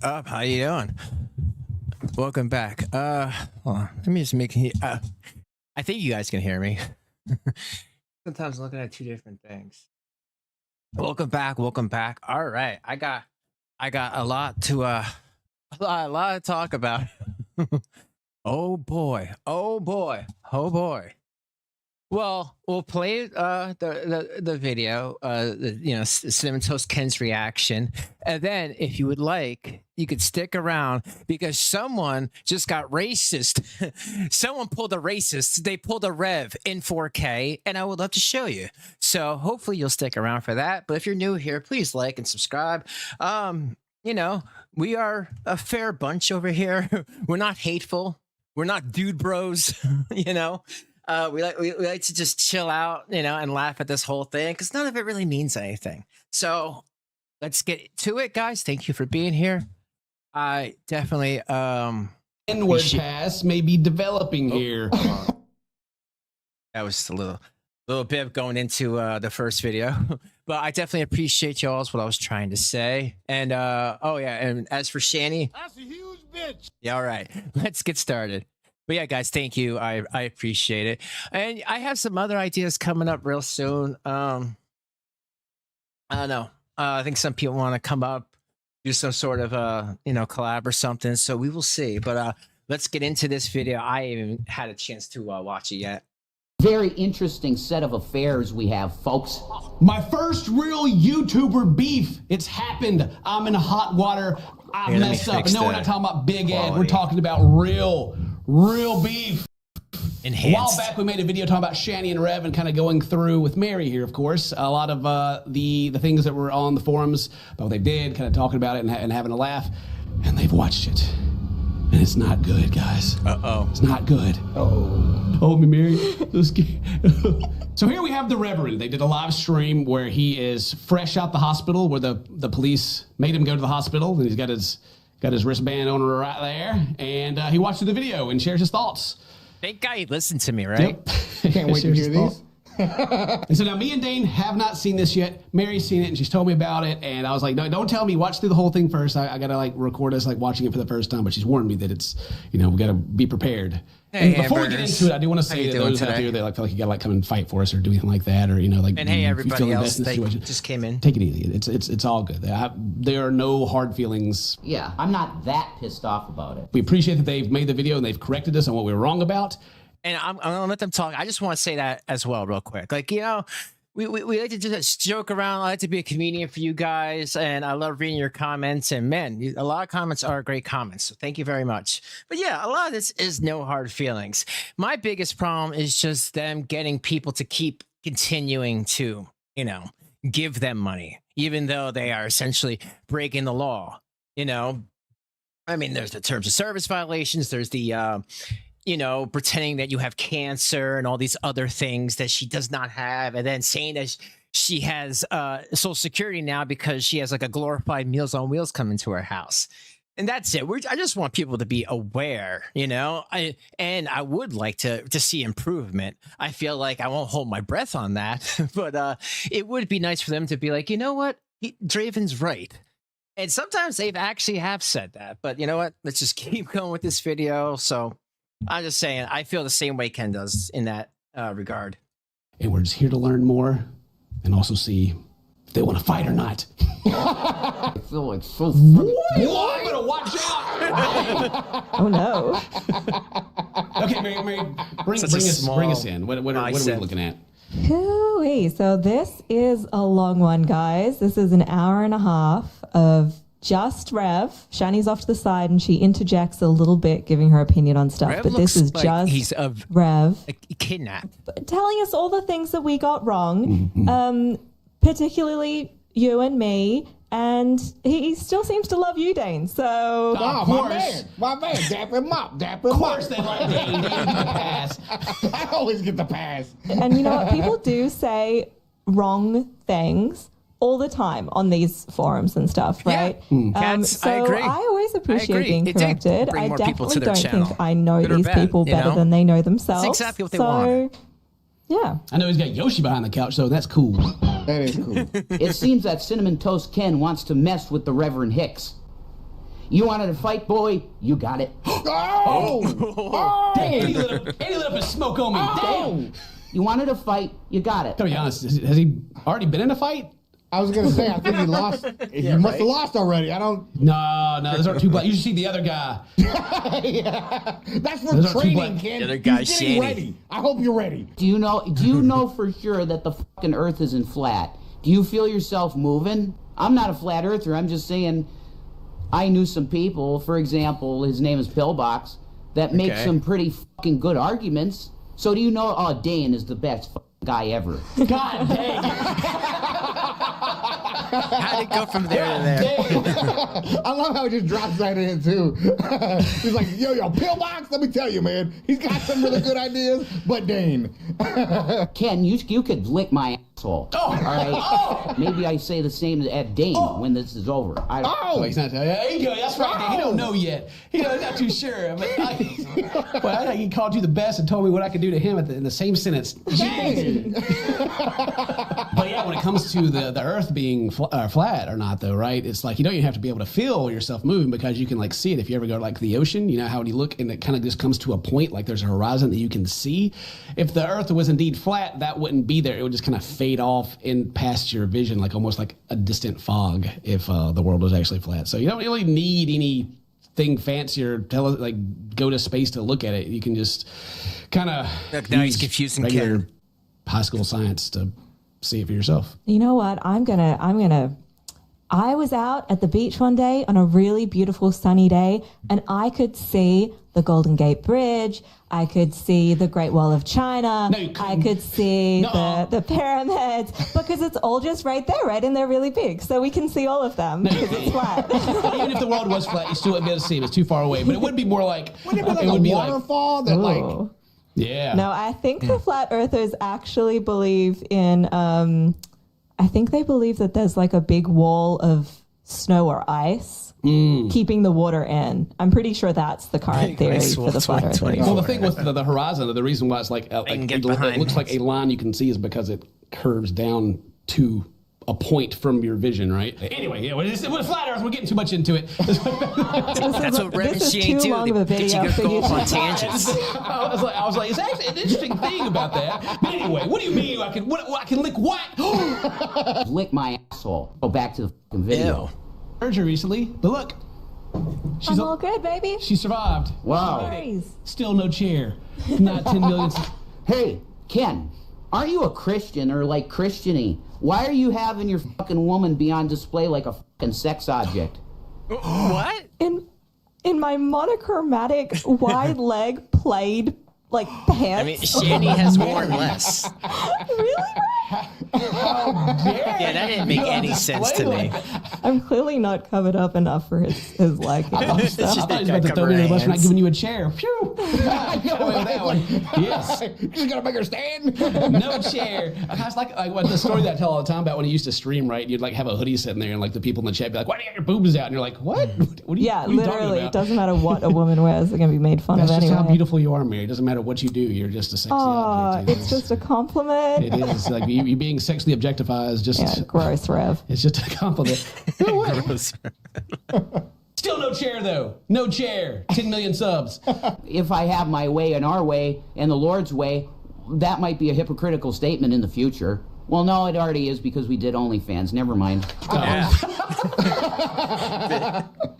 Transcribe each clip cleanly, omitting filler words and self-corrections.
up? How you doing? Welcome back. Hold on. Let me just make I think you guys can hear me. Sometimes I'm looking at two different things. Welcome back. Welcome back. All right. I got a lot to talk about. Oh boy. Oh boy. Oh boy. Well, we'll play the video, Cinnamon Toast Ken's reaction, and then if you would like, you could stick around because someone just got racist. Someone pulled a racist. They pulled a Rev in 4K, and I would love to show you. So hopefully you'll stick around for that. But if you're new here, please like and subscribe. We are a fair bunch over here. We're not hateful. We're not dude bros. We like to just chill out, and laugh at this whole thing because none of it really means anything. So let's get to it, guys. Thank you for being here. I definitely N-word pass may be developing here. That was a little bit going into the first video, but I definitely appreciate y'all. Is what I was trying to say. And and as for Shanny, that's a huge bitch. Yeah, all right. Let's get started. But yeah, guys, thank you. I appreciate it. And I have some other ideas coming up real soon. I don't know. I think some people want to come up, do some sort of collab or something. So we will see. But let's get into this video. I haven't had a chance to watch it yet. Very interesting set of affairs we have, folks. My first real YouTuber beef. It's happened. I'm in hot water. I messed up. No, we're not talking about Big Ed. We're talking about real beef. Enhanced. A while back, we made a video talking about Shanny and Reverend kind of going through with Mary here, of course. A lot of the things that were on the forums about what they did, kind of talking about it and having a laugh. And they've watched it. And it's not good, guys. Uh-oh. It's not good. Oh, me, Mary. So here we have the Reverend. They did a live stream where he is fresh out the hospital, where the police made him go to the hospital. And he's got his wristband on right there. And he watched the video and shares his thoughts. Thank God he listened to me, right? Yep. Can't wait to hear these. And so now me and Dane have not seen this yet. Mary's seen it and she's told me about it. And I was like, no, don't tell me. Watch through the whole thing first. I got to record us watching it for the first time. But she's warned me that it's, we got to be prepared. Hey, and before we get into it, I do want to say that those out here that feel like you got to come and fight for us or do anything like that, or And hey, everybody else, they just came in. Take it easy. It's all good. There are no hard feelings. Yeah, I'm not that pissed off about it. We appreciate that they've made the video and they've corrected us on what we were wrong about. And I'm going to let them talk. I just want to say that as well real quick. We like to just joke around. I like to be a comedian for you guys. And I love reading your comments. And man, a lot of comments are great comments. So thank you very much. But yeah, a lot of this is no hard feelings. My biggest problem is just them getting people to keep continuing to, give them money, even though they are essentially breaking the law. I mean, there's the terms of service violations. There's the, pretending that you have cancer and all these other things that she does not have. And then saying that she has Social Security now because she has a glorified Meals on Wheels coming to her house. And that's it. I just want people to be aware, and I would like to see improvement. I feel like I won't hold my breath on that, but it would be nice for them to be like, you know what? Draven's right. And sometimes they've actually have said that, but you know what? Let's just keep going with this video. So I'm just saying, I feel the same way Ken does in that regard. And we're just here to learn more and also see if they want to fight or not. I feel like so Boy, better watch out! Oh no. Okay, Mary, bring us in. What are we looking at? Hooey. So this is a long one, guys. This is an hour and a half of just Rev. Shanny's off to the side and she interjects a little bit, giving her opinion on stuff. Rev but this is like just Rev kidnapped, telling us all the things that we got wrong, particularly you and me. And he still seems to love you, Dane. So, my man, dap him up. Of course they like Dane. Dane get the pass. I always get the pass. And you know what? People do say wrong things all the time on these forums and stuff, right? Yeah. So I agree. I always appreciate being It corrected. bring I more people to definitely their don't channel. think I know Good or these bad, people better than they know themselves. That's exactly what they want. Yeah. I know he's got Yoshi behind the couch, so that's cool. That is cool. It seems that Cinnamon Toast Ken wants to mess with the Reverend Hicks. You wanted to fight, boy? You got it. Oh! And he lit up his smoke on me. Damn. You wanted to fight? You got it. To be honest, has he already been in a fight? I was gonna say, I think he lost. He must have lost already. I don't. No, those aren't two black. You should see the other guy. Yeah. That's for Those are two training, black- Ken. The other guy's He's getting Shanny. ready. I hope you're ready. Do you know for sure that the fucking Earth isn't flat? Do you feel yourself moving? I'm not a flat earther. I'm just saying I knew some people, for example, his name is Pillbox, that make some pretty fucking good arguments. So do you know, Dane is the best fucking guy ever. God dang it. How'd it go from there to there? I love how he just drops that in too. He's like, yo, Pillbox, let me tell you, man. He's got some really good ideas, but Dane. Ken, you could lick my asshole. Oh. All right? Maybe I say the same at Dane when this is over. Oh, he's not. That's right. He don't know yet. He's not too sure. But I think he called you the best and told me what I could do to him in the same sentence. Dane. But yeah, when it comes to the Earth being flat or not, though, right? It's like you don't even have to be able to feel yourself moving because you can like see it. If you ever go to like the ocean, you know how when you look and it kind of just comes to a point, like there's a horizon that you can see. If the Earth was indeed flat, that wouldn't be there. It would just kind of fade off in past your vision, like almost like a distant fog. If the world was actually flat, so you don't really need anything fancy or go to space to look at it. You can just kind of Now he's confusing Ken. high school science to see it for yourself. You know what? I was out at the beach one day on a really beautiful sunny day, and I could see the Golden Gate Bridge. I could see the Great Wall of China. No, you couldn't. I could see No. the pyramids because it's all just right there, right? And they're really big. So we can see all of them because it's flat. Even if the world was flat, you still wouldn't be able to see it. It's too far away. But it would be more like Wouldn't it be like it a would be waterfall that like... Ooh. yeah. No, I think the flat earthers actually believe in, I think they believe that the's like a big wall of snow or ice keeping the water in. I'm pretty sure that's the current theory Ice for wall the flat earthers. 2020. Well, the thing with the horizon, the reason why it's like can get it behind looks like this. a line you can see is because it curves down to a point from your vision, right? Anyway, yeah, with flat Earth, we're getting too much into it. That's what Reverend This is Shanny too do. long of a They get video you for to go you off to- on tangents. I was like, it's actually an interesting thing about that. But anyway, what do you mean I can lick what? Lick my asshole. Go back to the fucking video. Ew. Heard her recently, but look, I'm all good, baby. she survived. Wow. Worries. Still no chair. Not 10 million. Hey, Ken, aren't you a Christian or like Christiany? Why are you having your fucking woman be on display like a fucking sex object? What? In my monochromatic wide leg plaid like pants. I mean, Shanny has worn less. Really? Yeah, that didn't make any sense to me. I'm clearly not covered up enough for his liking. It's So. just I thought he was that about to guy throw me under the bus for not hands. giving you a chair. Phew. I got away with that one. Yes. You just gotta make her stand. No chair. I was like what the story that I tell all the time about when he used to stream, right? You'd like have a hoodie sitting there and like the people in the chat be like, why do you got your boobs out? And you're like, what? What are you, Yeah, what are you talking literally. It about? doesn't matter what a woman wears; they're gonna be made fun That's of just anyway. how beautiful you are, Mary. It doesn't matter what you do. You're just a sexy object. It's just a compliment. It is. Like you being sexually objectified is just, Yeah, gross, Rev. it's just a compliment. Still no chair, though. No chair. 10 million subs. If I have my way and our way and the Lord's way, that might be a hypocritical statement in the future. Well, no, it already is because we did OnlyFans. Never mind. Yeah.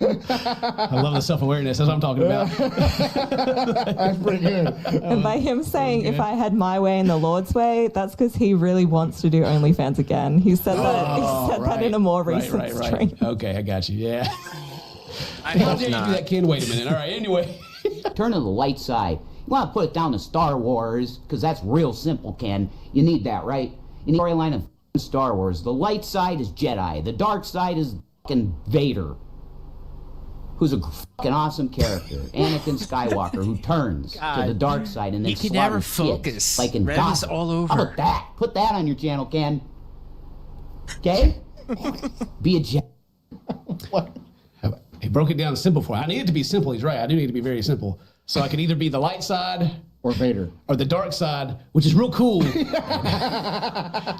I love the self-awareness. That's what I'm talking about. That's pretty good. And by him saying, if I had my way and the Lord's way, that's because he really wants to do OnlyFans again. He said that in a more recent stream. Okay, I got you. Yeah. I How hope dare you do not. that, Ken? Wait a minute. All right, anyway. Turn to the light side. You want to put it down to Star Wars, because that's real simple, Ken. You need that, right? You need a storyline of Star Wars. The light side is Jedi. The dark side is fucking Vader, who's a fucking awesome character. Anakin Skywalker, who turns to the dark side and then He can never slaughters kids, focus. like in Rev is Gotham. all over. How about that? Put that on your channel, Ken. Okay? Be a Jedi. He broke it down simple for me. I need it to be simple. He's right. I do need to be very simple. So I could either be the light side Or Vader. or the dark side, which is real cool. I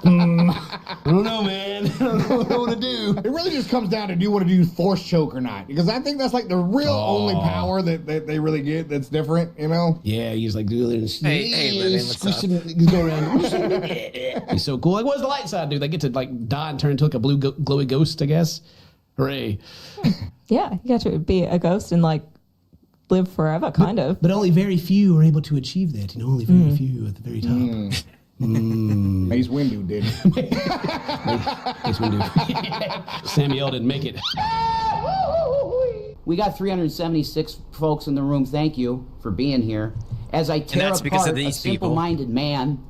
don't know, man. I don't know what I want to do. do. It really just comes down to do you want to do force choke or not? Because I think that's like the real only power that they really get that's different, you know? Yeah, he's like, Hey, Reverend, what's up? He's going around. He's so cool. Like, what does the light side do? They get to like die and turn into like a blue glowy ghost, I guess. Hooray. Yeah, you got to be a ghost and like live forever, kind of. But only very few are able to achieve that. You know, only very few at the very top. Mace Windu did. Mace Windu. Samuel didn't make it. We got 376 folks in the room. Thank you for being here. As I tear that's because apart of a these people. simple-minded man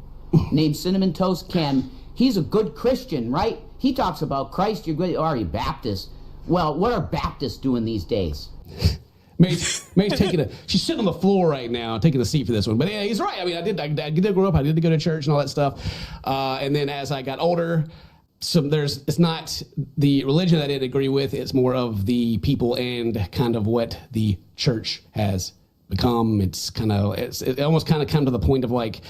named Cinnamon Toast Ken, he's a good Christian, right? He talks about Christ. You're good. Are you Baptist? Well, what are Baptists doing these days? May's taking she's sitting on the floor right now, taking a seat for this one. But yeah, he's right. I mean, I did grow up. I did go to church and all that stuff. And then as I got older, it's not the religion I didn't agree with. It's more of the people and kind of what the church has become. It almost kind of come to the point of like,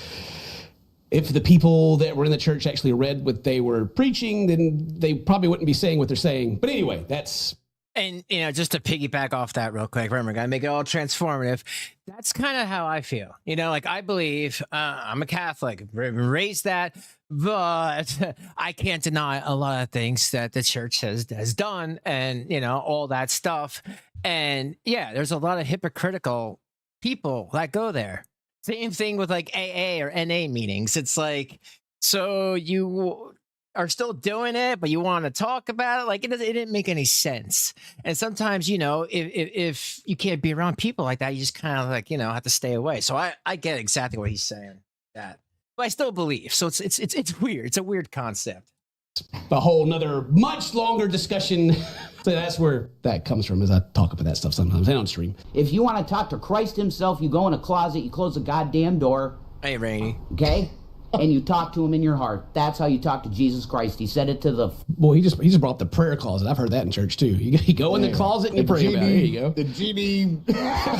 if the people that were in the church actually read what they were preaching, then they probably wouldn't be saying what they're saying. But anyway, that's... And, you know, just to piggyback off that real quick, remember, gotta make it all transformative. That's kind of how I feel. You know, like I believe I'm a Catholic, raised that, but I can't deny a lot of things that the church has done and, you know, all that stuff. And yeah, there's a lot of hypocritical people that go there. Same thing with like AA or NA meetings. It's like, so you are still doing it, but you want to talk about it. Like it didn't make any sense. And sometimes, you know, if you can't be around people like that, you just kind of like, you know, have to stay away. So I get exactly what he's saying. That, but I still believe. So it's weird. It's a weird concept. A whole nother much longer discussion. So that's where that comes from, as I talk about that stuff sometimes. I don't stream. If you want to talk to Christ himself, you go in a closet, you close the goddamn door. Hey, Rainey. Okay? And you talk to him in your heart. That's how you talk to Jesus Christ. He said it to the... Boy, he just brought up the prayer closet. I've heard that in church, too. You go in the closet and you pray about it. There you go. The GD.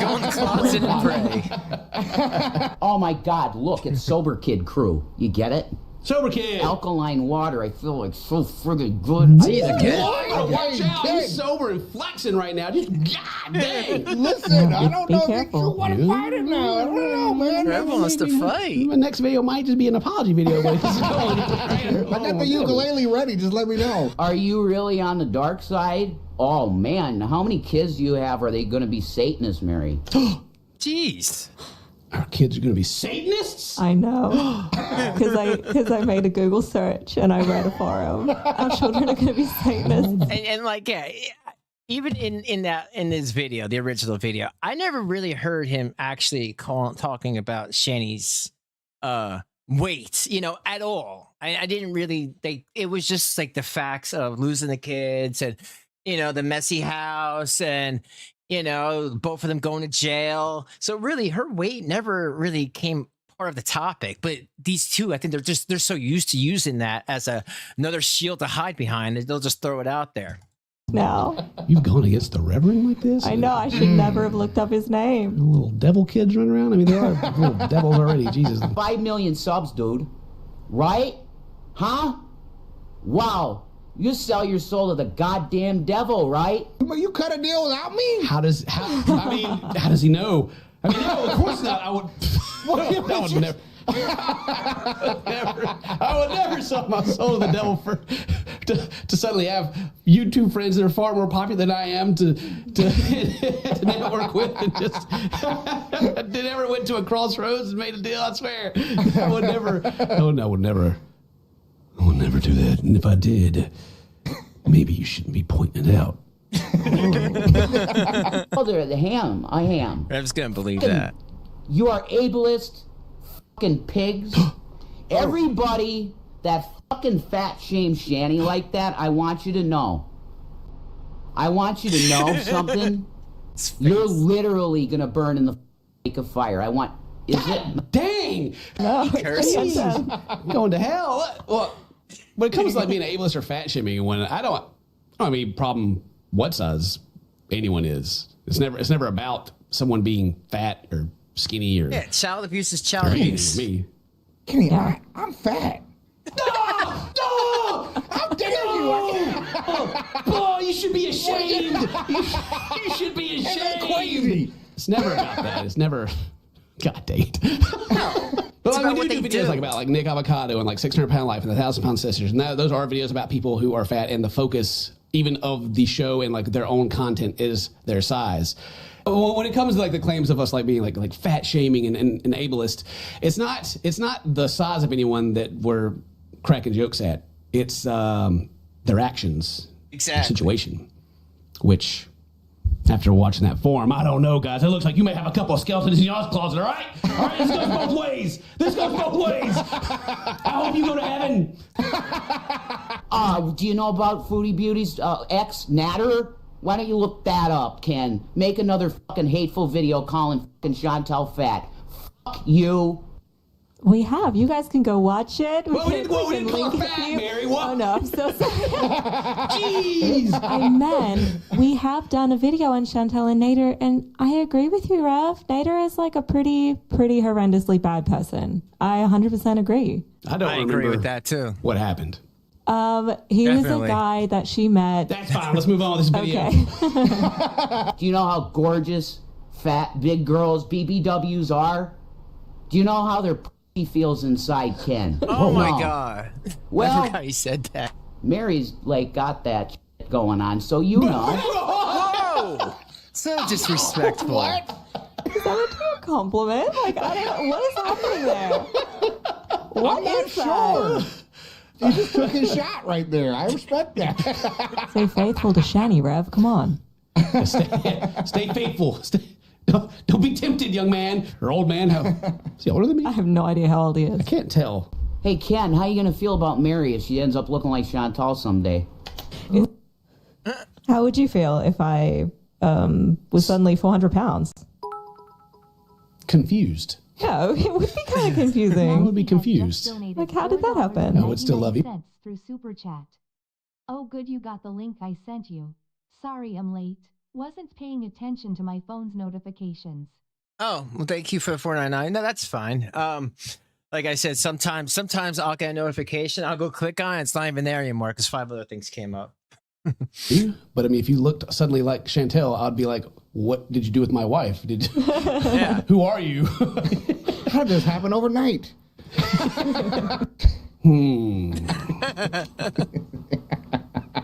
Go in the closet and pray. Oh, my God. Look, it's Sober Kid Crew. You get it? Sober Kid. Alkaline water. I feel like so friggin' good. Jesus, kid. Watch out. He's sober and flexing right now. Just, God dang. Listen, I don't know if careful. you want to fight it now. I don't know, man. Everyone wants to fight. My next video might just be an apology video. But I got the ukulele ready. Just let me know. Are you really on the dark side? Oh, man. How many kids do you have? Are they going to be Satanists, Mary? Jeez. Our kids are going to be Satanists? I know, because I made a Google search and I read a forum. Our children are going to be Satanists. And like, yeah, even in this video, the original video, I never really heard him actually talking about Shanny's weight, you know, at all. I didn't really. It was just like the facts of losing the kids and, you know, the messy house and, you know, both of them going to jail. So really, her weight never really came part of the topic. But these two, I think they're so used to using that as another shield to hide behind that they'll just throw it out there. Now, You've gone against the Reverend like this? I know I should never have looked up his name. Little devil kids running around? I mean, there are little devils already. Jesus. 5 million subs, dude. Right? Huh? Wow. You sell your soul to the goddamn devil, right? But you cut a deal without me. How does he know? I mean, no, of course not. I would never sell my soul to the devil to suddenly have YouTube friends that are far more popular than I am to network with and just never went to a crossroads and made a deal. I swear, I would never. Oh no, I would never do that. And if I did, maybe you shouldn't be pointing it out. Oh, they're the ham. I am. I was gonna believe that. You are ableist fucking pigs. Everybody that fucking fat shames Shanny like that, I want you to know. I want you to know something. You're literally gonna burn in the lake of fire. Is it? Dang! No, Curses. Going to hell. Well, when it comes to like being ableist or fat shaming, when I don't have any problem what size anyone is. It's never about someone being fat or skinny or Yeah, child abuse is child abuse. me. Kenny, I'm fat. No! How dare you? should be ashamed. You should be ashamed. That's crazy. It's never about that. It's never. God dang it. But like, about we what do they videos do. like about like Nick Avocado and like 600 Pound Life and the 1,000 Pound Sisters. And those are videos about people who are fat, and the focus even of the show and like their own content is their size. When it comes to like the claims of us like being like fat shaming and ableist, it's not the size of anyone that we're cracking jokes at. It's their actions, Exactly. their situation, which after watching that form, I don't know, guys. It looks like you may have a couple of skeletons in your closet, all right? All right, this goes both ways. This goes both ways. I hope you go to heaven. Do you know about Foodie Beauty's ex, Natter? Why don't you look that up, Ken? Make another fucking hateful video calling fucking Chantel fat. Fuck you. We have. You guys can go watch it. Well, we didn't call her link fat, you. Mary. What? Oh, no, I'm so sorry. Jeez. I meant we have done a video on Chantel and Nader, and I agree with you, Rev. Nader is like a pretty horrendously bad person. I 100% agree. I don't I remember agree with that too. what happened. He was Definitely. a guy that she met. That's fine. Let's move on with this video. Okay. Do you know how gorgeous, fat, big girls BBWs are? Do you know how their pussy feels inside, Ken? Oh my No. God. I Well, forgot you said that. Mary's like got that shit going on, so you know. Whoa! So disrespectful. What? Is that a compliment? Like, I don't. What is happening there? What I'm not is that? sure. He just took his shot right there. I respect that. Stay faithful to Shanny, Rev. Come on. Stay faithful. Don't be tempted, young man or old man. Is he older than me? I have no idea how old he is. I can't tell. Hey, Ken, how you gonna feel about Mary if she ends up looking like Chantal someday? How would you feel if I was suddenly 400 pounds? Confused. Yeah, it would be kind of I confusing. would be confused. Like, how did that happen? I would still love you. Through Super Chat. Oh, good, you got the link I sent you. Sorry I'm late. Wasn't paying attention to my phone's notifications. Oh, well, thank you for the 499. No, that's fine. Like I said, sometimes I'll get a notification. I'll go click on it. It's not even there anymore because 5 other things came up. But I mean, if you looked suddenly like Chantel, I'd be like, what did you do with my wife? Yeah. Who are you? How did this happen overnight?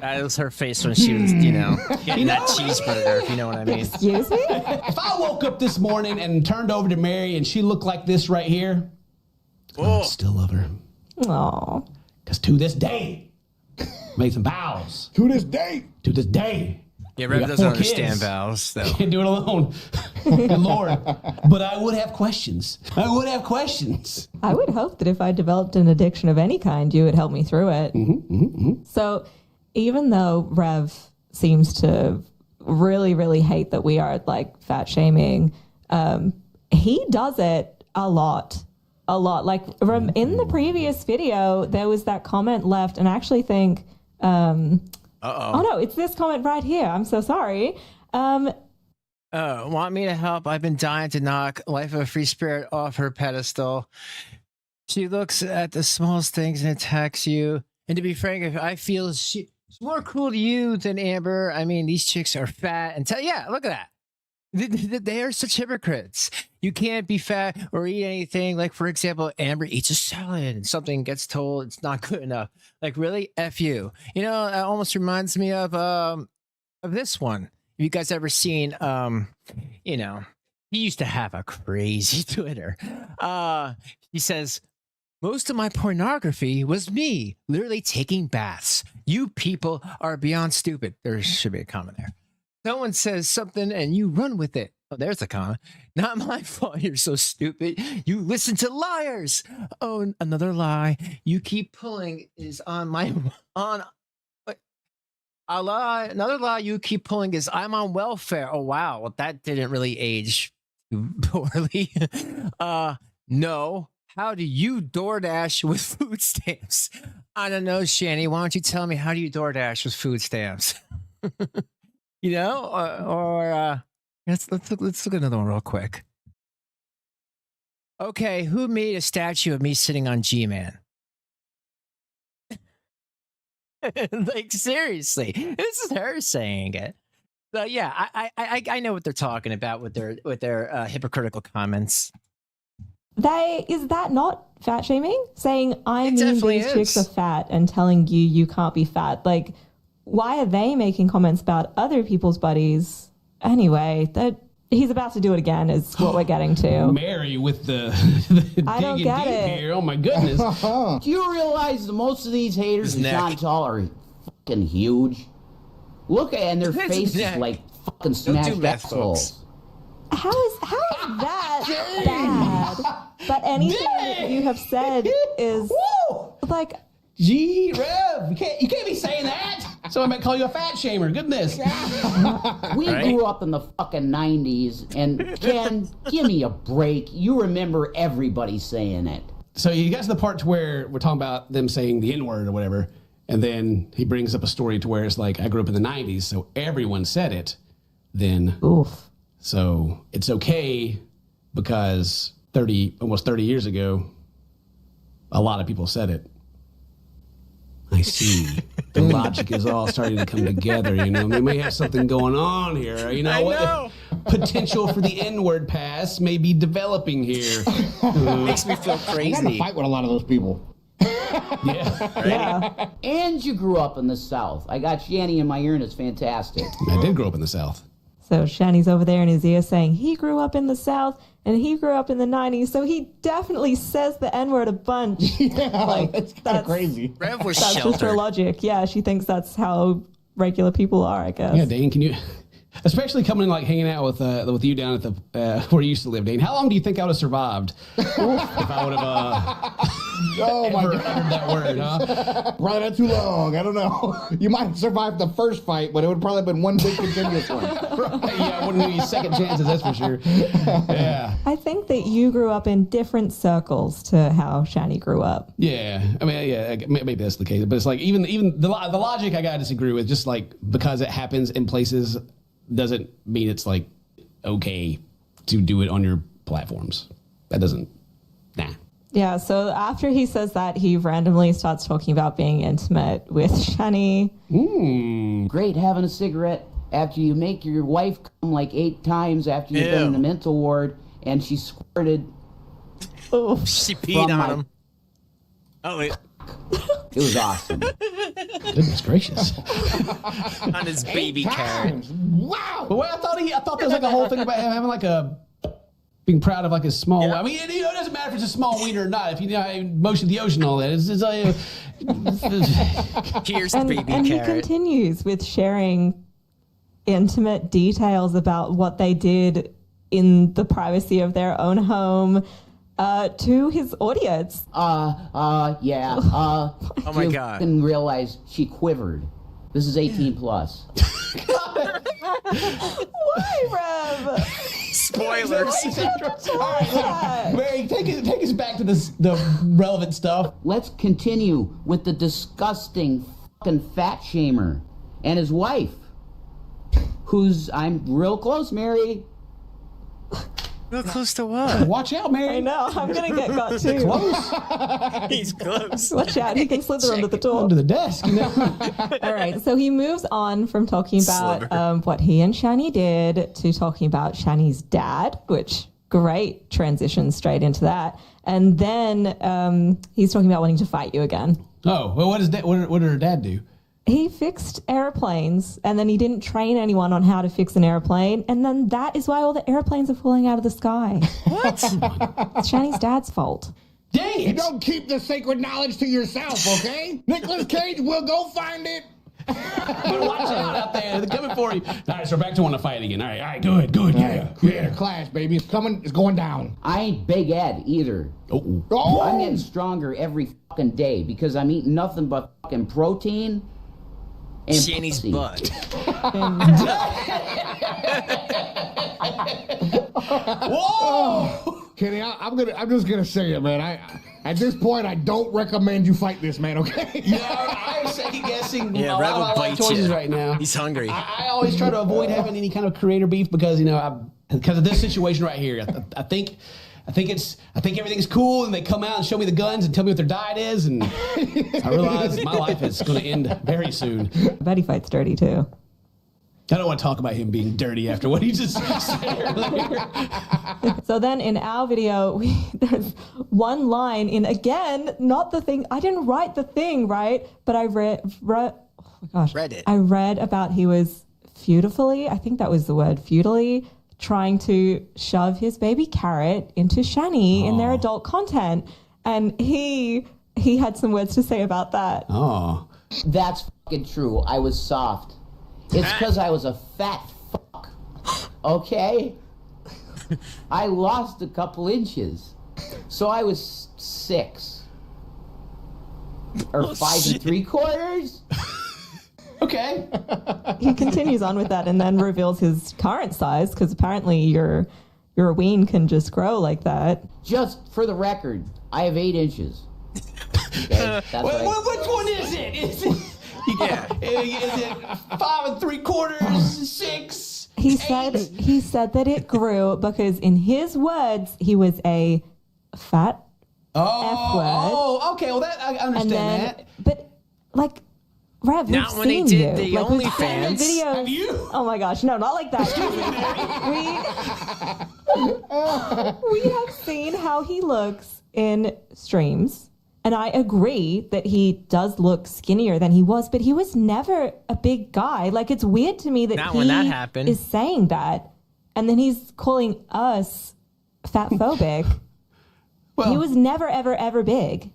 That was her face when she was, getting that cheeseburger, if you know what I mean. Excuse me? If I woke up this morning and turned over to Mary and she looked like this right here, I would still love her. Aw. Because to this day, made some vows. To this day. To this day. Yeah, We Rev got doesn't 4 understand kids. vowels, though. Can't do it alone. Good Lord. But I would have questions. I would have questions. I would hope that if I developed an addiction of any kind, you would help me through it. So even though Rev seems to really, really hate that we are like fat shaming, he does it a lot. Like in the previous video, there was that comment left, and I actually think, oh no, it's this comment right here. I'm so sorry. Want me to help? I've been dying to knock Life of a Free Spirit off her pedestal. She looks at the smallest things and attacks you. And to be frank, I feel she's more cruel to you than Amber. I mean, these chicks are fat and yeah, look at that. They are such hypocrites. You can't be fat or eat anything. Like, for example, Amber eats a salad and something gets told it's not good enough. Like, really? F you. It almost reminds me of this one. Have you guys ever seen, he used to have a crazy Twitter. He says, most of my pornography was me literally taking baths. You people are beyond stupid. There should be a comment there. Someone says something and you run with it. Oh, there's a comment. Not my fault. You're so stupid. You listen to liars. Oh, another lie you keep pulling is a lie. Another lie you keep pulling is I'm on welfare. Oh, wow. Well, that didn't really age poorly. No. How do you DoorDash with food stamps? I don't know, Shanny. Why don't you tell me, how do you DoorDash with food stamps? Let's look at another one real quick. Okay, who made a statue of me sitting on G-Man? Like seriously, this is her saying it. So yeah, I know what they're talking about with their hypocritical comments. Is that not fat shaming? Saying I It mean definitely these chicks is. are fat and telling you can't be fat. Like, why are they making comments about other people's bodies? Anyway, that he's about to do it again is what we're getting to. Mary with the I don't digging get deep it. here. Oh my goodness. Do you realize that most of these haters His in neck. Chantal are fucking huge? Look at and their His faces neck. like fucking Don't do smashed meth, assholes. How is that bad? But anything that you have said is like, Gee, Rev, you can't be saying that. Someone might call you a fat shamer. Goodness. We Right? grew up in the fucking 90s, and Ken, give me a break. You remember everybody saying it. So you got to the part to where we're talking about them saying the N-word or whatever, and then he brings up a story to where it's like, I grew up in the 90s, so everyone said it. Then, oof. so it's okay because almost 30 years ago, a lot of people said it. I see. The logic is all starting to come together, you know. We may have something going on here, you know. I what know. The potential for the N-word pass may be developing here. Makes me feel I got in a crazy. fight with a lot of those people. Yeah, Yeah. And you grew up in the South. I got Shanny in my ear, and it's fantastic. I did grow up in the South. So Shanny's over there in his ear saying he grew up in the South and he grew up in the 90s. So he definitely says the N-word a bunch. Yeah, Like, that's kind of that's- crazy. Rev was That's just her sheltered. logic. Yeah, she thinks that's how regular people are, I guess. Yeah, Dane, can you, especially coming and like hanging out with you down at the where you used to live, Dane? How long do you think I would have survived if I would have Oh my ever God. uttered that word, huh? Probably not too long. I don't know. You might have survived the first fight, but it would probably have been one big continuous one. Yeah, I wouldn't give you second chances, that's for sure. Yeah, I think that you grew up in different circles to how Shanny grew up. yeah. I mean, yeah, maybe that's the case, but it's like even the logic I gotta disagree with. Just like because it happens in places doesn't mean it's like okay to do it on your platforms. That doesn't. Nah. Yeah, so after he says that, he randomly starts talking about being intimate with Shanny. Great having a cigarette after you make your wife come like 8 times after you've been Ew. in the mental ward, and she squirted. Oh, She peed From on my- him. Oh, wait. It was awesome. Goodness gracious. On his baby carrot. Times. Wow. But wait, I thought there was like a whole thing about him having like a being proud of like his small. Yeah. I mean, it doesn't matter if it's a small wiener or not. If you know motion of the ocean, and all that. It's Here's the and, baby and he carrot. continues with sharing intimate details about what they did in the privacy of their own home to his audience. Yeah. Oh my you God. didn't realize she quivered. This is 18 plus. Why, Rev? Spoilers. Mary, take us back to the relevant stuff. Let's continue with the disgusting fucking fat shamer and his wife, who's I'm real close, Mary. Real close to what? Watch out, Mary. I know, I'm going to get got too. He's close. Watch out, he can slither under the door. Under the desk, you know. All right, so he moves on from talking about Sliver. what he and Shanny did to talking about Shanny's dad, which great transition straight into that. And then he's talking about wanting to fight you again. Oh, well, what did her dad do? He fixed airplanes, and then he didn't train anyone on how to fix an airplane, and then that is why all the airplanes are falling out of the sky. What? It's Shanny's dad's fault. Dang You it! don't keep the sacred knowledge to yourself, okay? Nicolas Cage will go find it. Better watch out there. They're coming for you. All right, so we're back to want to fight again. All right, good, yeah. Create a clash, baby. It's coming. It's going down. I ain't Big Ed either. Oh, Oh, I'm getting stronger every fucking day because I'm eating nothing but fucking protein and Shanny's pussy. butt. whoa! Kenny, I'm just gonna say it, man. At this point, I don't recommend you fight this man, okay? Yeah, I'm second guessing Yeah, a Rev lot will of my bite choices you. right now. He's hungry. I always try to avoid having any kind of creator beef because because of this situation right here. I think I think everything's cool, and they come out and show me the guns and tell me what their diet is, and I realize my life is going to end very soon. Betty fights dirty too. I don't want to talk about him being dirty after what he just said earlier. So then in our video, there's one line in, again, not the thing. I didn't write the thing, right? But I read oh my gosh. Read it. I read about he was futilely, I think that was the word, futilely trying to shove his baby carrot into Shanny in their adult content. And he had some words to say about that. Oh. That's fucking true. I was soft. It's because I was a fat fuck. Okay? I lost a couple inches. So I was 6. Or 5 3/4. Okay. He continues on with that and then reveals his current size, because apparently your ween can just grow like that. Just for the record, I have 8 inches. Okay? That's Which one is it? Is it? Yeah. Is it 5 3/4, 6? He said that it grew because in his words he was a fat F word. Oh, okay. Well, that I understand that. But like, Rev, we've Not when they seen did you. the Like, we've seen the OnlyFans. videos. Have you? Oh my gosh, no, not like that. we have seen how he looks in streams. And I agree that he does look skinnier than he was, but he was never a big guy. Like, it's weird to me that Not he when that happened. is saying that. And then he's calling us fatphobic. Well, He was never, ever, ever big.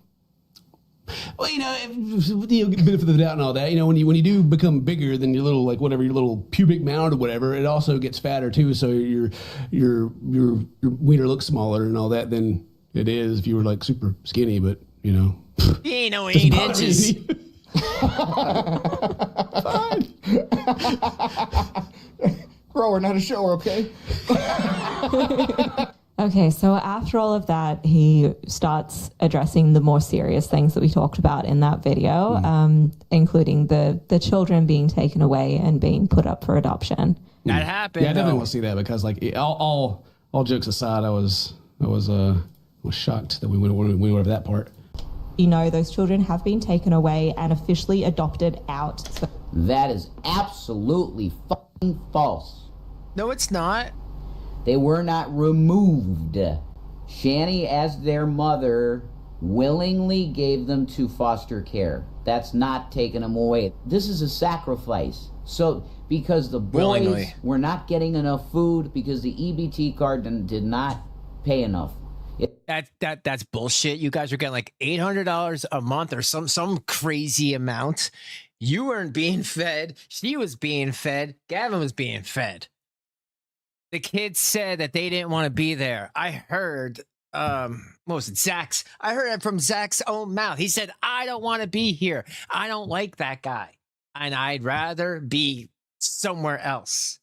Well, benefit of the doubt and all that. When you do become bigger than your little, like, whatever, your little pubic mound or whatever, it also gets fatter too. So your wiener looks smaller and all that than it is if you were like super skinny. But He ain't no 8 inches. Fine. Grower, not a shower, okay? Okay, so after all of that, he starts addressing the more serious things that we talked about in that video, including the children being taken away and being put up for adoption. That happened. Yeah, I definitely want to see that because, like, all jokes aside, I was shocked that we went over that part. Those children have been taken away and officially adopted out. So That is absolutely fucking false. No, it's not. They were not removed. Shanny, as their mother, willingly gave them to foster care. That's not taking them away. This is a sacrifice. So, because the boys Willingly. were not getting enough food, because the EBT card did not pay enough. That's bullshit. You guys are getting like $800 a month or some crazy amount. You weren't being fed. She was being fed. Gavin was being fed. The kids said that they didn't want to be there. I heard, what was it, Zach's? I heard it from Zach's own mouth. He said, I don't want to be here. I don't like that guy. And I'd rather be somewhere else.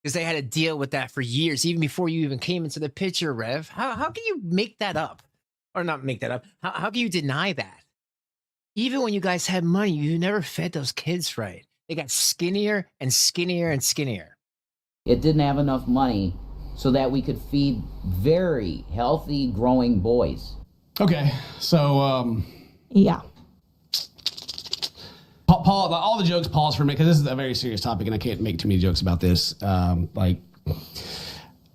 Because they had to deal with that for years, even before you even came into the picture, Rev. How can you make that up? Or not make that up. How can you deny that? Even when you guys had money, you never fed those kids right. They got skinnier and skinnier and skinnier. It didn't have enough money so that we could feed very healthy, growing boys. Okay, so yeah. Paul, all the jokes, pause for a minute, because this is a very serious topic, and I can't make too many jokes about this. I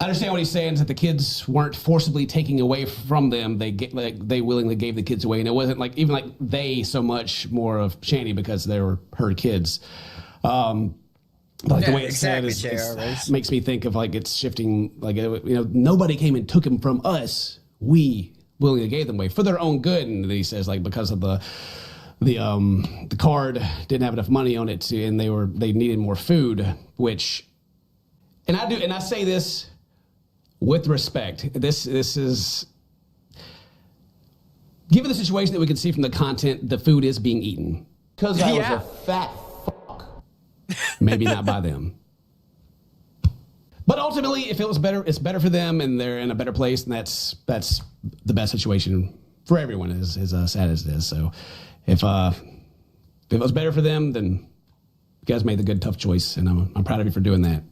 understand what he's saying is that the kids weren't forcibly taking away from them. They willingly gave the kids away, and it wasn't like even like they so much more of Shanny because they were her kids. Like the way it's said makes me think of like it's shifting. Like nobody came and took him from us. We willingly gave them away for their own good, and then he says like because of the card didn't have enough money on it and they needed more food, which, and I say this with respect. This is, given the situation that we can see from the content, the food is being eaten. Because I was a fat fuck. Maybe not by them. But ultimately, if it was better, it's better for them and they're in a better place, and that's the best situation for everyone, as sad as it is. So if it was better for them, then you guys made the good, tough choice, and I'm proud of you for doing that.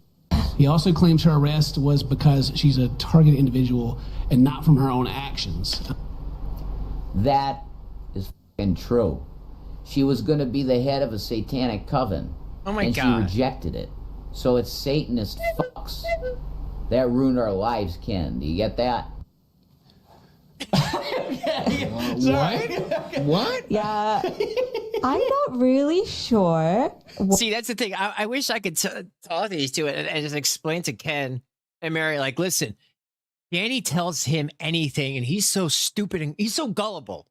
He also claims her arrest was because she's a targeted individual and not from her own actions. That is f***ing true. She was going to be the head of a satanic coven. Oh my and God. she rejected it. So it's Satanist fucks. That ruined our lives, Ken. Do you get that? What? Yeah. I'm not really sure. See, that's the thing. I wish I could talk these two and just explain to Ken and Mary, like, listen, Danny tells him anything, and he's so stupid and he's so gullible.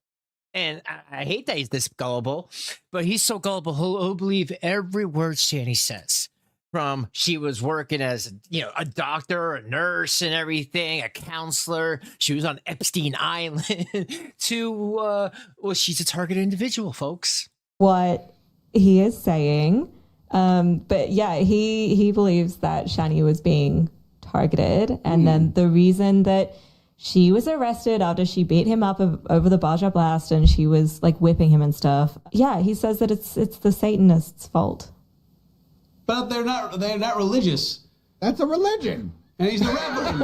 And I hate that he's this gullible, but he's so gullible. He'll believe every word Shanny says. From she was working as, a doctor, a nurse and everything, a counselor. She was on Epstein Island to, well, she's a targeted individual, folks. What he is saying. But yeah, he believes that Shanny was being targeted. And then the reason that she was arrested after she beat him up over the Baja Blast and she was like whipping him and stuff. Yeah, he says that it's the Satanists' fault. But they're not religious. That's a religion. And he's the Reverend.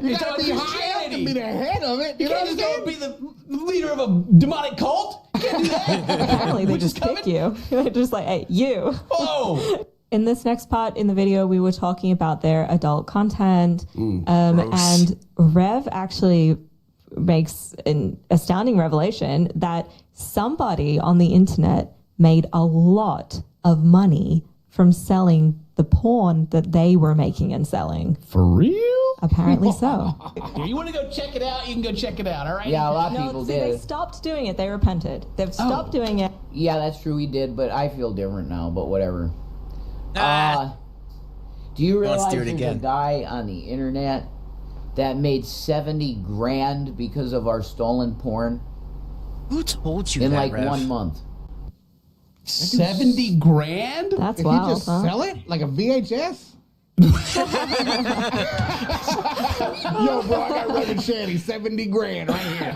You gotta be high up to be the head of it. You know can't what just I'm go saying? be the leader of a demonic cult. You can't do that. Apparently they Which is just pick coming? you. They're just like, hey, you. Oh. In this next part in the video, we were talking about their adult content. And Rev actually makes an astounding revelation that somebody on the internet made a lot of money from selling the porn that they were making and selling. For real? Apparently so. If you want to go check it out, you can go check it out, all right? Yeah, a lot of people No, see, they did. stopped doing it. They repented. They've stopped doing it. Yeah, that's true, we did, but I feel different now, but whatever. Do you Let's realize do it there's again. a guy on the internet that made 70 grand because of our stolen porn Who told you in that, like Rev? 1 month? 70 grand? That's Did wild, he just huh? sell it like a VHS? Yo, bro, I got Reverend Shanny, 70 grand right here.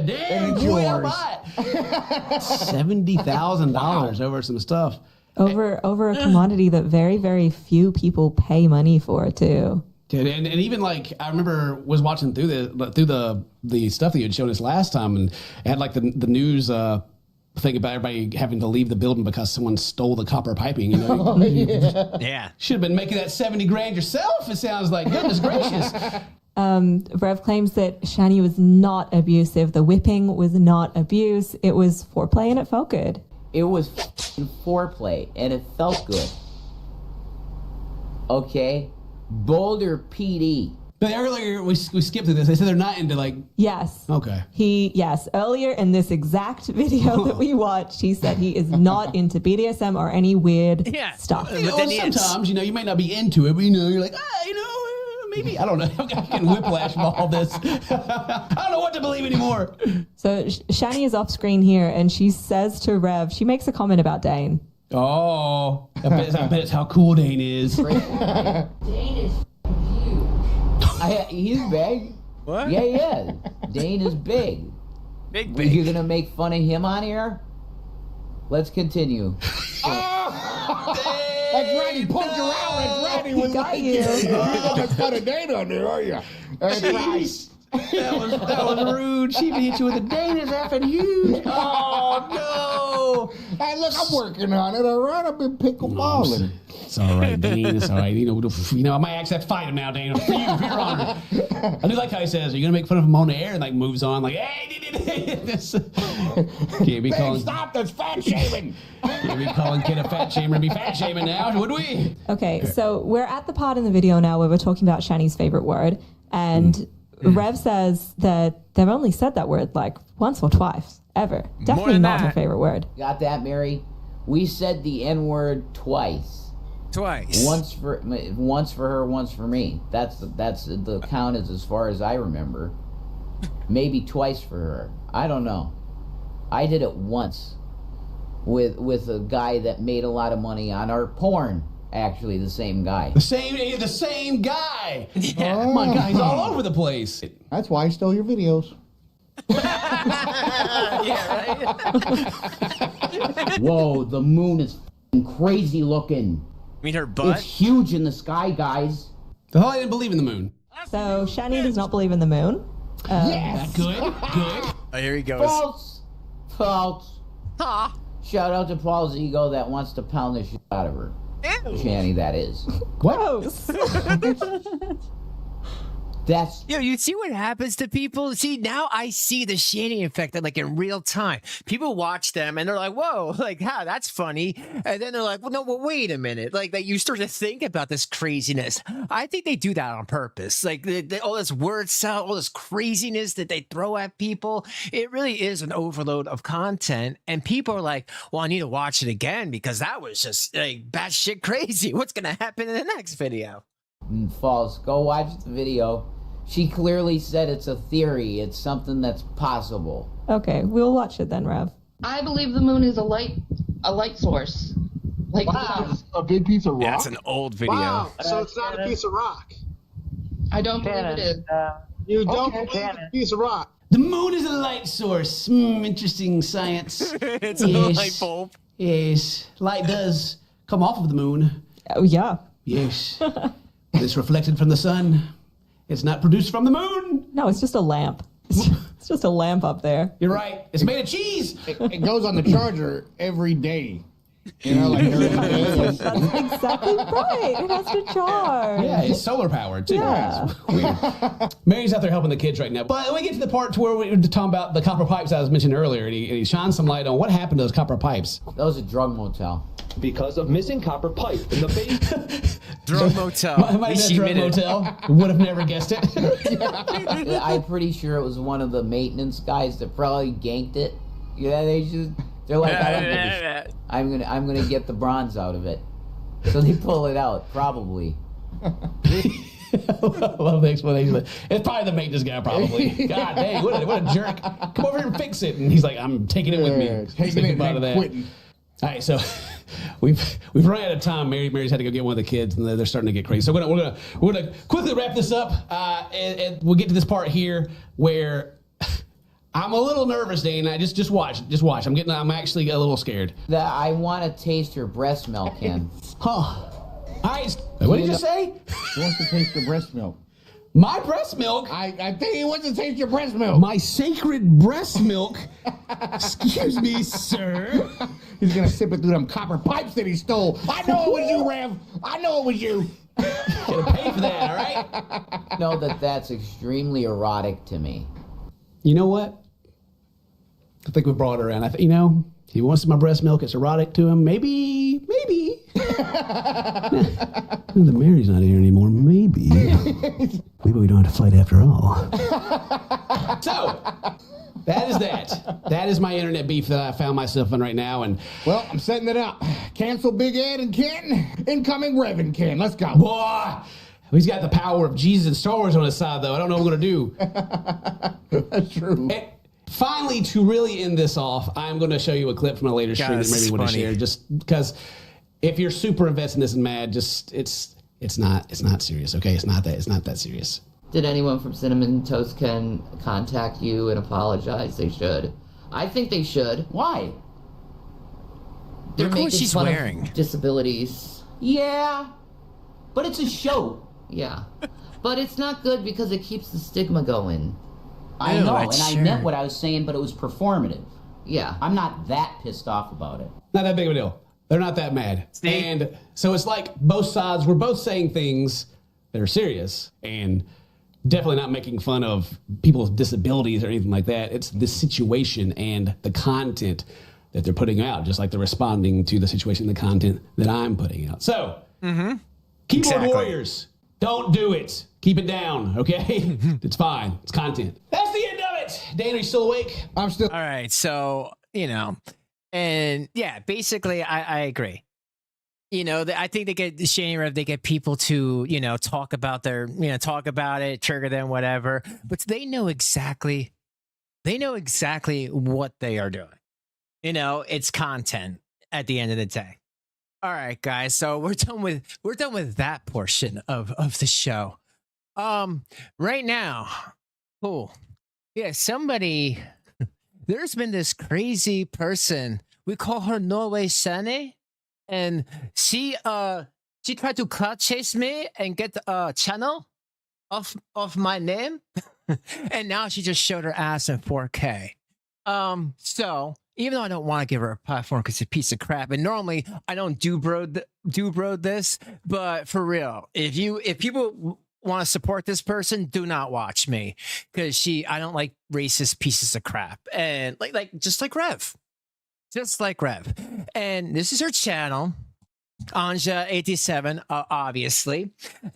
Damn, it's boy, I'll yours. buy it. $70,000 over some stuff. Over a commodity that very, very few people pay money for, too. Dude, and even like I remember was watching through the stuff that you had shown us last time, and it had like the news thing about everybody having to leave the building because someone stole the copper piping. You know, Yeah. should have been making that 70 grand yourself. It sounds like, goodness gracious. Rev claims that Shanny was not abusive. The whipping was not abuse. It was foreplay and it felt good. It was f***ing foreplay, and it felt good. Okay? Boulder PD. But earlier we skipped through this. They said they're not into like. Yes. Okay. Earlier in this exact video that we watched, he said he is not into BDSM or any weird stuff. But Well, then he is. sometimes you might not be into it, but you're like, maybe I don't know. I'm getting whiplash from all this. I don't know what to believe anymore. So Shanny is off screen here and she says to Rev, she makes a comment about Dane. Oh, I bet it's how cool Dane is. Dane is he's big. What? Yeah, he is. Dane is big. Big, Are you big. gonna make fun of him on here? Let's continue. That's right, he poked you out. That's right, he was got like, you. you're gonna make fun of Dana on there, are you? That's right. Jeez. That was rude. She even hit you with a Dane is effing huge. Oh Hey, look, I'm working on it, all right? I've been pickleballing. no. It's all right, Dane. It's all right. I might actually have to fight him now, Dane. For your honor. I do like how he says, "Are you gonna make fun of him on the air?" And like moves on, like, "Hey, this." Can't be Hey, calling. stop, that's fat shaming. Can't be calling kid a fat shamer and be fat shaming now, would we? Okay, so we're at the part in the video now where we're talking about Shanny's favorite word. And Rev says that they've only said that word like once or twice, ever. Definitely than not her that. favorite word. Got that, Mary? We said the N-word twice. Twice. Once for her, once for me. That's the count is as far as I remember. Maybe twice for her. I don't know. I did it once with a guy that made a lot of money on our porn. Actually, the same guy. The same guy. Oh my God, he's all over the place. That's why I stole your videos. Whoa, the moon is f***ing crazy looking. mean her butt? It's huge in the sky, guys. The whole I didn't believe in the moon. So Shanny does not believe in the moon. Yes. Good. Oh, here he goes. False. False. Ha. Shout out to Paul's ego that wants to pound the shit out of her. Ew. Shanny, that is. Gross. That's Yo, you see what happens to people? See, now I see the Shanny effect like in real time. People watch them and they're like, whoa, like, that's funny. And then they're like, well, no, well, wait a minute. Like you start to think about this craziness. I think they do that on purpose. Like all this word salad, all this craziness that they throw at people. It really is an overload of content. And people are like, well, I need to watch it again because that was just like batshit crazy. What's going to happen in the next video? false. Go watch the video. She clearly said it's a theory. It's something that's possible. Okay, we'll watch it then, Rev. I believe the moon is a light source. Like the sun. A big piece of rock? Yeah, it's an old video. Wow, so it's not a piece of rock. I don't believe it is. You don't believe it's a piece of rock. The moon is a light source. Interesting science. It's a light bulb. Yes, light does come off of the moon. Oh, yeah. Yes. It's reflected from the sun. It's not produced from the moon. No, it's just a lamp. It's just a lamp up there. You're right. It's made of cheese. It goes on the charger every day. You know, like during the day. That's exactly right. It has to charge. Yeah, it's solar powered too. Yeah. It's weird. Mary's out there helping the kids right now. But we get to the part to where we're talking about the copper pipes I was mentioning earlier, and he shone some light on what happened to those copper pipes. That was a drug motel. Because of missing copper pipe in the base. Drug motel. Might have been a drug motel. Would have never guessed it. I'm pretty sure it was one of the maintenance guys that probably ganked it. Yeah, they're like, I'm gonna get the bronze out of it. So they pull it out, probably. I love the explanation. It's probably the maintenance guy, probably. God dang, what a jerk. Come over here and fix it. And he's like, I'm taking it with me. Taking it out of that. quitting. All right, so we've run out of time. Mary's had to go get one of the kids, and they're starting to get crazy. So we're gonna quickly wrap this up, and we'll get to this part here where I'm a little nervous, Dane. I just watch. I'm actually a little scared. I want to taste your breast milk, Ken. Huh. All right. What did you say? He wants to taste your breast milk. My breast milk. I think he wants to taste your breast milk. My sacred breast milk. Excuse me, sir. He's gonna sip it through them copper pipes that he stole. I know it was you, Rev. I know it was you. Gotta pay for that, all right? Know that's extremely erotic to me. You know what? I think we brought it around. He wants my breast milk. It's erotic to him. Maybe. The Mary's not here anymore. Maybe we don't have to fight after all. So, that is that. That is my internet beef that I found myself in right now. And Well, I'm setting it up. Cancel Big Ed and Ken. Incoming Reverend Ken. Let's go. boy, he's got the power of Jesus and Star Wars on his side, though. I don't know what I'm going to do. That's true. And finally, to really end this off, I'm going to show you a clip from a later stream that maybe want to share. Just because if you're super invested in this and mad, just it's not serious. Okay, it's not that serious. Did anyone from Cinnamon Toast Ken contact you and apologize? They should. I think they should. Why? They're Look what making she's fun wearing. of disabilities. Yeah, but it's a show. Yeah. But it's not good because it keeps the stigma going. I Ew, know, that's and sure. I meant what I was saying, but it was performative. Yeah. I'm not that pissed off about it. Not that big of a deal. They're not that mad. See? And so it's like both sides, we're both saying things that are serious and definitely not making fun of people's disabilities or anything like that. It's the situation and the content that they're putting out, just like they're responding to the situation and the content that I'm putting out. So, keyboard Exactly. warriors, don't do it. Keep it down, okay? It's fine. It's content. That's the end of it. Dan, are you still awake? I'm still. All right, so and yeah, basically, I agree. I think they get Shanny Rev. They get people to talk about talk about it, trigger them, whatever. But they know exactly what they are doing. It's content at the end of the day. All right, guys. So we're done with that portion of the show. Right now, cool. Yeah, somebody. There's been this crazy person. We call her Norway Shanny, and she She tried to cloud chase me and get a channel of my name, and now she just showed her ass in 4K. So even though I don't want to give her a platform because it's a piece of crap, and normally I don't do bro this, but for real, if people want to support this person, do not watch me because I don't like racist pieces of crap, and just like Rev, and this is her channel. Anja87, obviously,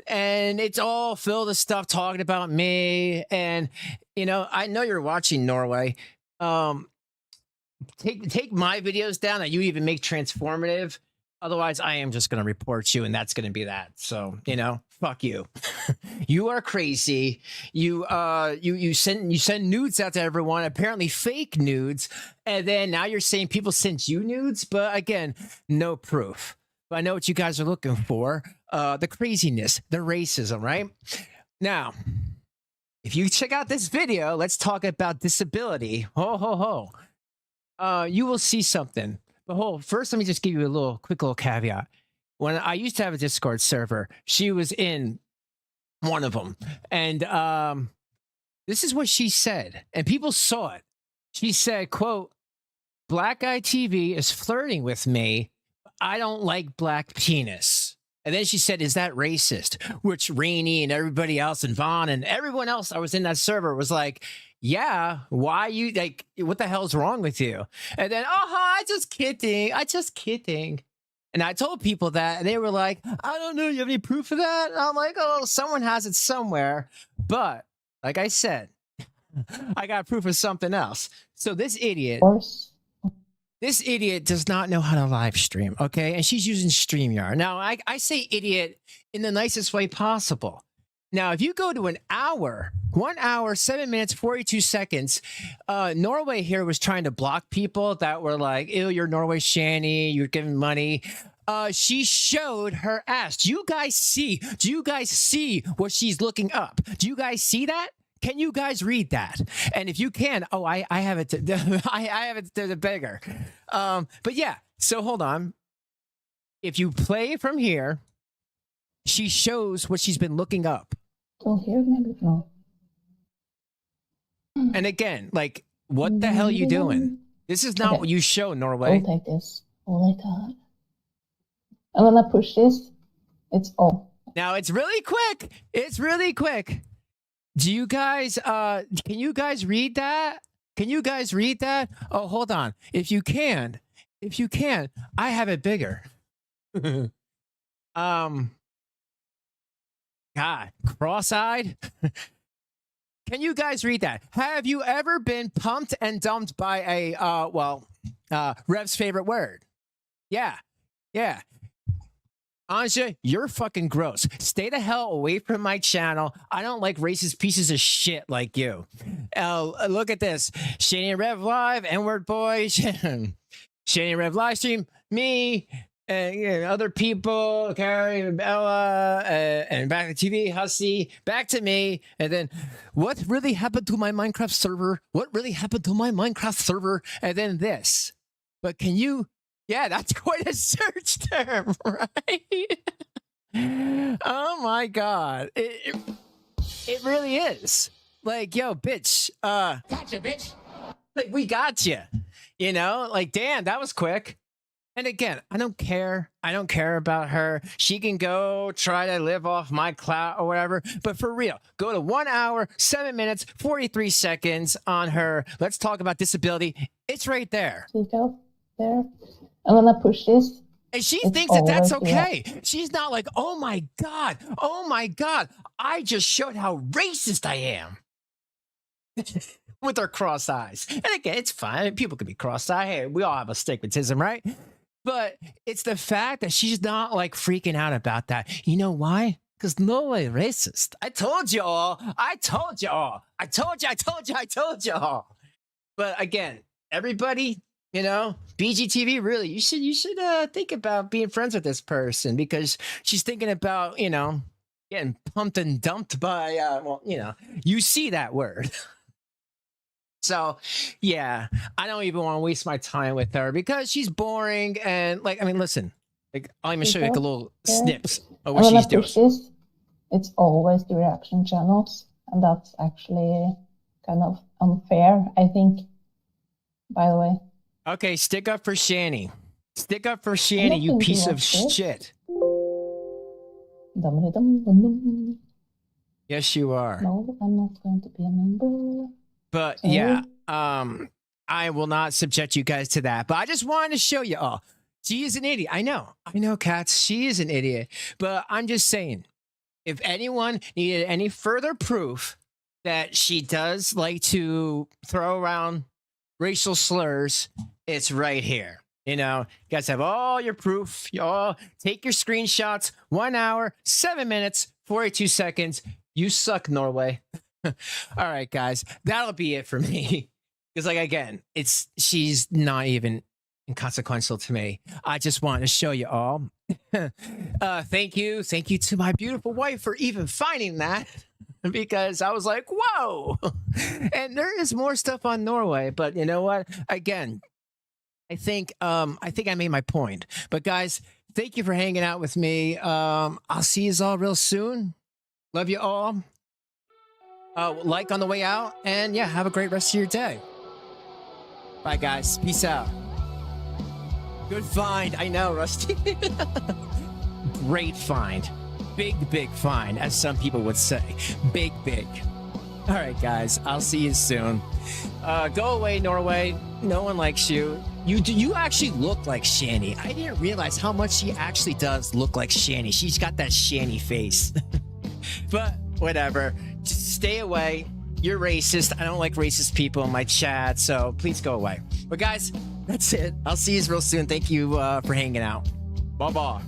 and it's all filled with stuff talking about me. And I know you're watching, Norway. Take my videos down that you even make transformative. Otherwise, I am just going to report you, and that's going to be that. So fuck you. You are crazy. You send nudes out to everyone, apparently fake nudes, and then now you're saying people sent you nudes, but again, no proof. But I know what you guys are looking for, the craziness, the racism, right? Now, if you check out this video, let's talk about disability. Ho, ho, ho. You will see something. But first, let me just give you a quick little caveat. When I used to have a Discord server, she was in one of them. And this is what she said. And people saw it. She said, quote, "Black Guy TV is flirting with me. I don't like black penis." And then she said, "Is that racist?" Which Rainey and everybody else and Vaughn and everyone else I was in that server was like, "Yeah, why you what the hell's wrong with you?" And then, I just kidding. And I told people that, and they were like, "I don't know, you have any proof of that?" And I'm like, "Oh, someone has it somewhere." But like I said, I got proof of something else. So this idiot does not know how to live stream, okay? And she's using StreamYard. Now, I say idiot in the nicest way possible. Now, if you go to 1 hour, 7 minutes, 42 seconds, Norway here was trying to block people that were like, "Ew, you're Norway Shanny, you're giving money." She showed her ass. Do you guys see what she's looking up? Do you guys see that? Can you guys read that? And if you can, I have it. I have it to the bigger. But yeah. So hold on. If you play from here, she shows what she's been looking up. Don't hear me, no. And again, what the hell are you doing? This is not what you show, Norway. Don't take this. Oh my god. And when I push this, it's off. Now it's really quick. Do you guys, can you guys read that? Oh, hold on. If you can, I have it bigger. God, cross-eyed. Can you guys read that? Have you ever been pumped and dumped by Rev's favorite word? Yeah. Anja, you're fucking gross. Stay the hell away from my channel. I don't like racist pieces of shit like you. Look at this. Shanny and Rev Live, N-word boy. Shanny and Rev live stream. Me, and other people, Carrie, Bella, and back to TV, Hussy, back to me. And then, what really happened to my Minecraft server? And then this. But can you... Yeah, that's quite a search term, right? Oh my god. It really is. Yo, bitch. Gotcha, bitch. We got you. Damn, that was quick. And again, I don't care about her. She can go try to live off my clout or whatever. But for real, go to 1 hour, 7 minutes, 43 seconds on her. Let's talk about disability. It's right there. Take out there. And when I push this, and she thinks that that's okay. She's not like, oh my God, I just showed how racist I am. With her cross eyes. And again, it's fine. People can be cross-eyed. Hey, we all have astigmatism, right? But it's the fact that she's not freaking out about that. You know why? Because Norway racist. I told you all. But again, everybody... BGTV, really, you should think about being friends with this person because she's thinking about, getting pumped and dumped by, you see that word. So, yeah, I don't even want to waste my time with her because she's boring. And listen, Like, I'll even show you like a little snips of And what when I she's doing. push this, it's always the reaction channels, and that's actually kind of unfair, I think, by the way. Okay, stick up for Shanny. Stick up for I Shanny, don't you think piece of watched it. shit. Dum-dum-dum-dum-dum. Yes, you are. No, I'm not going to be a member. But Sorry. yeah, I will not subject you guys to that. But I just wanted to show you all. She is an idiot. I know, Cats. She is an idiot. But I'm just saying, if anyone needed any further proof that she does like to throw around racial slurs, it's right here. You know, you guys have all your proof. You all take your screenshots. 1 hour, 7 minutes, 42 seconds. You suck, Norway. All right, guys, that'll be it for me. Because, like, again, she's not even inconsequential to me. I just wanted to show you all. Thank you to my beautiful wife for even finding that, because I was like, whoa. And there is more stuff on Norway, but you know what? Again, I think I made my point. But guys, thank you for hanging out with me. I'll see you all real soon. Love you all. Like on the way out, and yeah, have a great rest of your day. Bye, guys. Peace out. Good find. I know, Rusty. Great find. Big find, as some people would say. Big. All right, guys. I'll see you soon. Go away, Norway. No one likes you. You actually look like Shanny. I didn't realize how much she actually does look like Shanny. She's got that Shanny face. But whatever. Just stay away. You're racist. I don't like racist people in my chat, so please go away. But guys, that's it. I'll see you real soon. Thank you for hanging out. Bye-bye.